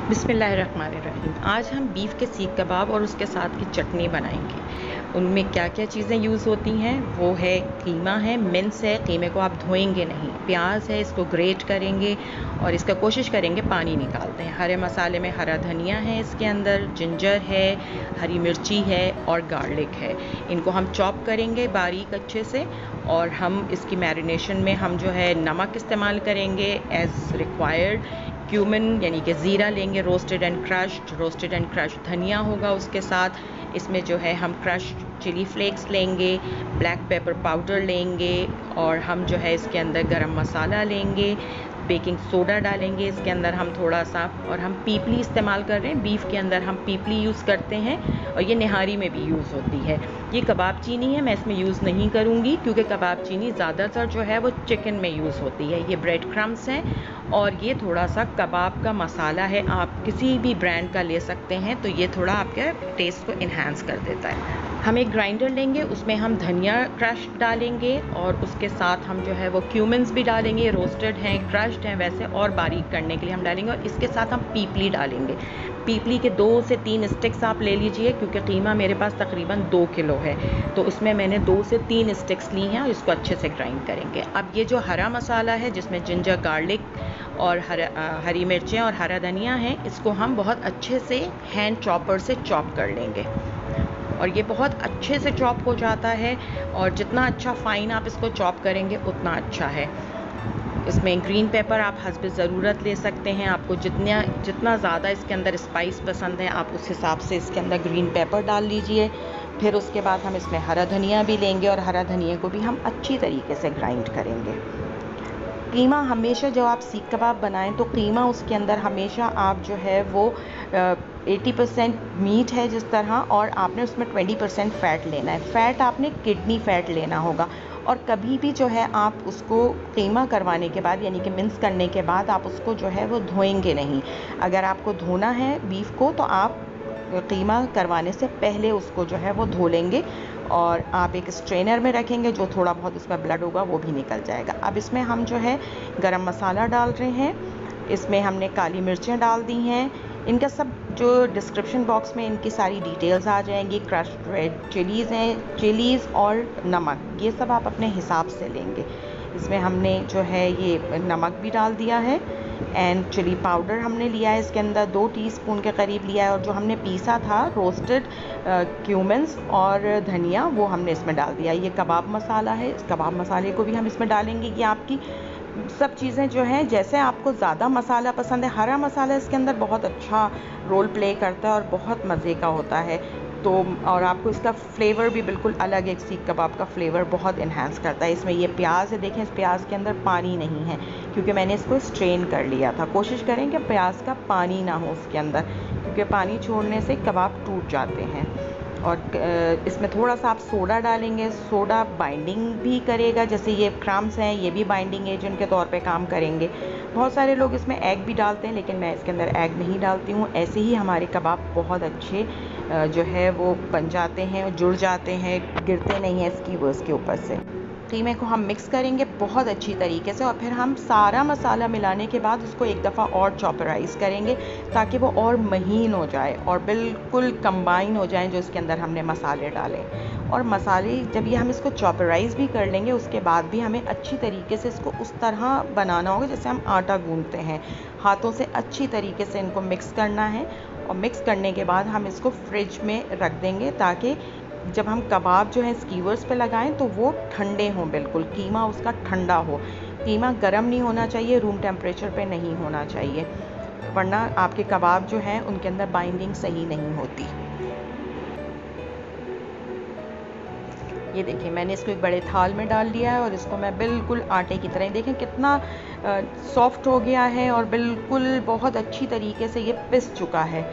बिस्मिल्लाहिर्रहमानिर्रहीम। आज हम बीफ के सीख कबाब और उसके साथ की चटनी बनाएंगे। उनमें क्या क्या चीज़ें यूज़ होती हैं वो है कीमा है, मिन्स है, कीमे को आप धोएंगे नहीं, प्याज है, इसको ग्रेट करेंगे और इसका कोशिश करेंगे पानी निकालते हैं। हरे मसाले में हरा धनिया है, इसके अंदर जिंजर है, हरी मिर्ची है और गार्लिक है। इनको हम चॉप करेंगे बारीक अच्छे से और हम इसकी मैरिनेशन में हम जो है नमक इस्तेमाल करेंगे एज़ रिक्वायर्ड। क्यूमिन यानी कि ज़ीरा लेंगे, रोस्टेड एंड क्रश्ड धनिया होगा उसके साथ। इसमें जो है हम क्रश्ड चिली फ्लेक्स लेंगे, ब्लैक पेपर पाउडर लेंगे और हम जो है इसके अंदर गरम मसाला लेंगे, बेकिंग सोडा डालेंगे इसके अंदर हम थोड़ा सा, और हम पीपली इस्तेमाल कर रहे हैं। बीफ के अंदर हम पीपली यूज़ करते हैं और ये निहारी में भी यूज़ होती है। ये कबाब चीनी है, मैं इसमें यूज़ नहीं करूँगी क्योंकि कबाब चीनी ज़्यादातर जो है वो चिकन में यूज़ होती है। ये ब्रेड क्रम्स हैं और ये थोड़ा सा कबाब का मसाला है, आप किसी भी ब्रांड का ले सकते हैं, तो ये थोड़ा आपके टेस्ट को इन्हांस कर देता है। हम एक ग्राइंडर लेंगे, उसमें हम धनिया क्रश डालेंगे और उसके साथ हम जो है वो क्यूमिन्स भी डालेंगे, रोस्टेड हैं, क्रश्ड हैं वैसे, और बारीक करने के लिए हम डालेंगे। और इसके साथ हम पीपली डालेंगे। पीपली के 2 से 3 स्टिक्स आप ले लीजिए क्योंकि कीमा मेरे पास तकरीबन 2 किलो है, तो उसमें मैंने 2 से 3 स्टिक्स ली हैं और इसको अच्छे से ग्राइंड करेंगे। अब ये जो हरा मसाला है जिसमें जिंजर, गार्लिक और हरी मिर्चें और हरा धनिया है, इसको हम बहुत अच्छे से हैंड चॉपर से चॉप कर लेंगे और ये बहुत अच्छे से चॉप हो जाता है। और जितना अच्छा फ़ाइन आप इसको चॉप करेंगे उतना अच्छा है। इसमें ग्रीन पेपर आप हस्ब ज़रूरत ले सकते हैं, आपको जितना ज़्यादा इसके अंदर स्पाइस पसंद है आप उस हिसाब से इसके अंदर ग्रीन पेपर डाल लीजिए। फिर उसके बाद हम इसमें हरा धनिया भी लेंगे और हरा धनिया को भी हम अच्छी तरीके से ग्राइंड करेंगे। कीमा हमेशा जब आप सीख कबाब बनाएं तो कीमा उसके अंदर हमेशा आप जो है वो 80% मीट है जिस तरह, और आपने उसमें 20% फ़ैट लेना है। फ़ैट आपने किडनी फ़ैट लेना होगा। और कभी भी जो है आप उसको कीमा करवाने के बाद यानी कि मिन्स करने के बाद आप उसको जो है वो धोएंगे नहीं। अगर आपको धोना है बीफ को तो आप कीमा करवाने से पहले उसको जो है वो धो लेंगे और आप एक स्ट्रेनर में रखेंगे, जो थोड़ा बहुत उसमें ब्लड होगा वो भी निकल जाएगा। अब इसमें हम जो है गरम मसाला डाल रहे हैं, इसमें हमने काली मिर्चें डाल दी हैं। इनका सब जो डिस्क्रिप्शन बॉक्स में इनकी सारी डिटेल्स आ जाएंगी। क्रश्ड रेड चिलीज़ हैं, चिलीज़ और नमक, ये सब आप अपने हिसाब से लेंगे। इसमें हमने जो है ये नमक भी डाल दिया है एंड चिली पाउडर हमने लिया है इसके अंदर 2 टीस्पून के करीब लिया है, और जो हमने पीसा था रोस्टेड क्यूमिन्स और धनिया वो हमने इसमें डाल दिया। ये कबाब मसाला है, इस कबाब मसाले को भी हम इसमें डालेंगे। कि आपकी सब चीज़ें जो हैं, जैसे आपको ज़्यादा मसाला पसंद है, हरा मसाला इसके अंदर बहुत अच्छा रोल प्ले करता है और बहुत मज़े का होता है, तो और आपको इसका फ्लेवर भी बिल्कुल अलग, एक सीख कबाब का फ्लेवर बहुत इन्हांस करता है। इसमें ये प्याज है, देखें इस प्याज के अंदर पानी नहीं है क्योंकि मैंने इसको स्ट्रेन कर लिया था। कोशिश करें कि प्याज का पानी ना हो उसके अंदर, क्योंकि पानी छोड़ने से कबाब टूट जाते हैं। और इसमें थोड़ा सा आप सोडा डालेंगे, सोडा बाइंडिंग भी करेगा, जैसे ये क्रम्स हैं ये भी बाइंडिंग एजेंट के तौर पे काम करेंगे। बहुत सारे लोग इसमें एग भी डालते हैं लेकिन मैं इसके अंदर एग नहीं डालती हूँ। ऐसे ही हमारे कबाब बहुत अच्छे जो है वो बन जाते हैं, जुड़ जाते हैं, गिरते नहीं हैं स्कीवर्स के ऊपर से। कीमे को हम मिक्स करेंगे बहुत अच्छी तरीके से और फिर हम सारा मसाला मिलाने के बाद उसको एक दफ़ा और चॉपराइज़ करेंगे ताकि वो और महीन हो जाए और बिल्कुल कंबाइन हो जाए जो इसके अंदर हमने मसाले डाले। और मसाले जब ये हम इसको चॉपराइज़ भी कर लेंगे उसके बाद भी हमें अच्छी तरीके से इसको उस तरह बनाना होगा जैसे हम आटा गूंथते हैं, हाथों से अच्छी तरीके से इनको मिक्स करना है। और मिक्स करने के बाद हम इसको फ्रिज में रख देंगे ताकि जब हम कबाब जो है स्कीवर्स पे लगाएं तो वो ठंडे हों, बिल्कुल कीमा उसका ठंडा हो। कीमा गर्म नहीं होना चाहिए, रूम टेम्परेचर पे नहीं होना चाहिए, वरना आपके कबाब जो हैं उनके अंदर बाइंडिंग सही नहीं होती। ये देखिए मैंने इसको एक बड़े थाल में डाल लिया है और इसको मैं बिल्कुल आटे की तरह, देखें कितना सॉफ्ट हो गया है और बिल्कुल बहुत अच्छी तरीके से ये पिस चुका है।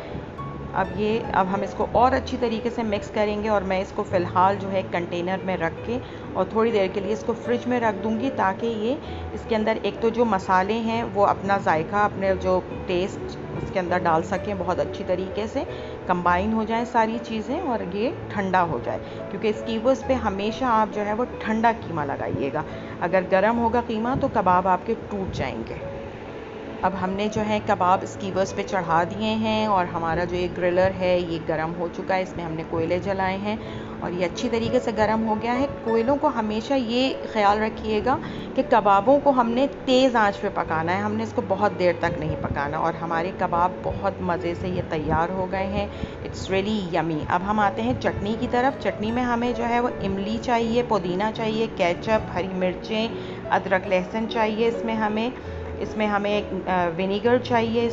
अब हम इसको और अच्छी तरीके से मिक्स करेंगे और मैं इसको फ़िलहाल जो है कंटेनर में रख के और थोड़ी देर के लिए इसको फ्रिज में रख दूँगी ताकि ये इसके अंदर एक तो जो मसाले हैं वो अपना जायका, अपने जो टेस्ट उसके अंदर डाल सकें, बहुत अच्छी तरीके से कंबाइन हो जाएं सारी चीज़ें और ये ठंडा हो जाए। क्योंकि स्कीवर्स पे हमेशा आप जो है वो ठंडा कीमा लगाइएगा, अगर गर्म होगा कीमा तो कबाब आपके टूट जाएंगे। अब हमने जो है कबाब स्कीवर्स पे चढ़ा दिए हैं और हमारा जो ये ग्रिलर है ये गर्म हो चुका है। इसमें हमने कोयले जलाए हैं और ये अच्छी तरीके से गर्म हो गया है। कोयलों को हमेशा ये ख्याल रखिएगा कि कबाबों को हमने तेज़ आंच पे पकाना है, हमने इसको बहुत देर तक नहीं पकाना। और हमारे कबाब बहुत मज़े से ये तैयार हो गए हैं। It's really yummy. अब हम आते हैं चटनी की तरफ। चटनी में हमें जो है वो इमली चाहिए, पुदीना चाहिए, केचप, हरी मिर्चें, अदरक लहसुन चाहिए। इसमें हमें विनेगर चाहिए।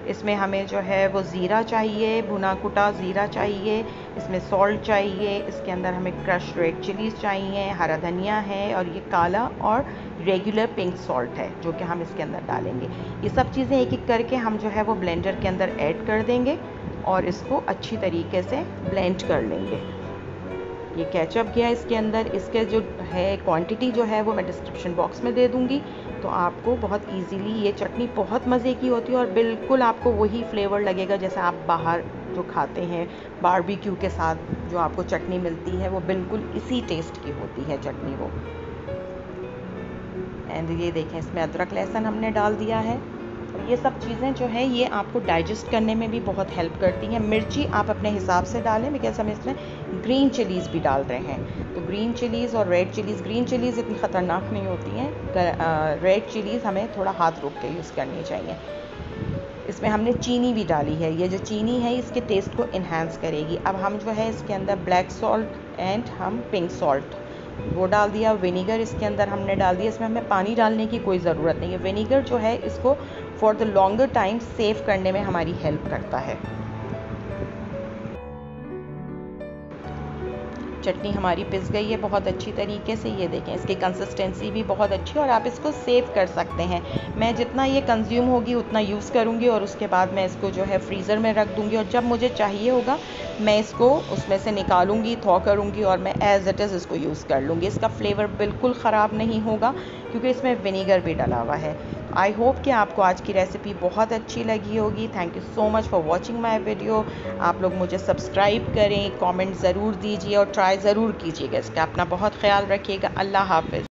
इसमें हमें जो है वो ज़ीरा चाहिए, भुना कुटा ज़ीरा चाहिए। इसमें सॉल्ट चाहिए। इसके अंदर हमें क्रश रेड चिलीज़ चाहिए, हरा धनिया है और ये काला और रेगुलर पिंक सॉल्ट है जो कि हम इसके अंदर डालेंगे। ये सब चीज़ें एक एक करके हम जो है वो ब्लेंडर के अंदर ऐड कर देंगे और इसको अच्छी तरीके से ब्लेंड कर लेंगे। ये केचप गया इसके अंदर। इसके जो है क्वांटिटी जो है वो मैं डिस्क्रिप्शन बॉक्स में दे दूँगी, तो आपको बहुत इजीली ये चटनी बहुत मज़े की होती है और बिल्कुल आपको वही फ्लेवर लगेगा जैसे आप बाहर जो खाते हैं बारबेक्यू के साथ जो आपको चटनी मिलती है, वो बिल्कुल इसी टेस्ट की होती है चटनी वो। एंड ये देखें, इसमें अदरक लहसुन हमने डाल दिया है। ये सब चीज़ें जो है ये आपको डाइजेस्ट करने में भी बहुत हेल्प करती हैं। मिर्ची आप अपने हिसाब से डालें, बिकॉज हम इसमें ग्रीन चिलीज़ भी डाल रहे हैं। तो ग्रीन चिलीज़ और रेड चिलीज़, ग्रीन चिलीज़ इतनी ख़तरनाक नहीं होती हैं, रेड चिलीज़ हमें थोड़ा हाथ रोक के यूज़ करनी चाहिए। इसमें हमने चीनी भी डाली है। ये जो चीनी है इसके टेस्ट को इन्हांस करेगी। अब हम जो है इसके अंदर ब्लैक सॉल्ट एंड हम पिंक सॉल्ट वो डाल दिया। विनेगर इसके अंदर हमने डाल दिया। इसमें हमें पानी डालने की कोई ज़रूरत नहीं है। विनेगर जो है इसको for the longer time save करने में हमारी हेल्प करता है। चटनी हमारी पिस गई है बहुत अच्छी तरीके से। ये देखें, इसकी कंसिस्टेंसी भी बहुत अच्छी है और आप इसको सेव कर सकते हैं। मैं जितना ये कंज्यूम होगी उतना यूज़ करूँगी और उसके बाद मैं इसको जो है फ्रीज़र में रख दूँगी और जब मुझे चाहिए होगा मैं इसको उसमें से निकालूँगी, थॉ करूँगी और मैं एज़ इट इज़ इसको यूज़ कर लूँगी। इसका फ्लेवर बिल्कुल ख़राब नहीं होगा क्योंकि इसमें विनेगर भी डला हुआ है। आई होप कि आपको आज की रेसिपी बहुत अच्छी लगी होगी। Thank you so much for watching my video. आप लोग मुझे सब्सक्राइब करें, कमेंट ज़रूर दीजिए और ट्राई ज़रूर कीजिएगा इसका। अपना बहुत ख्याल रखिएगा। अल्लाह हाफ़िज़।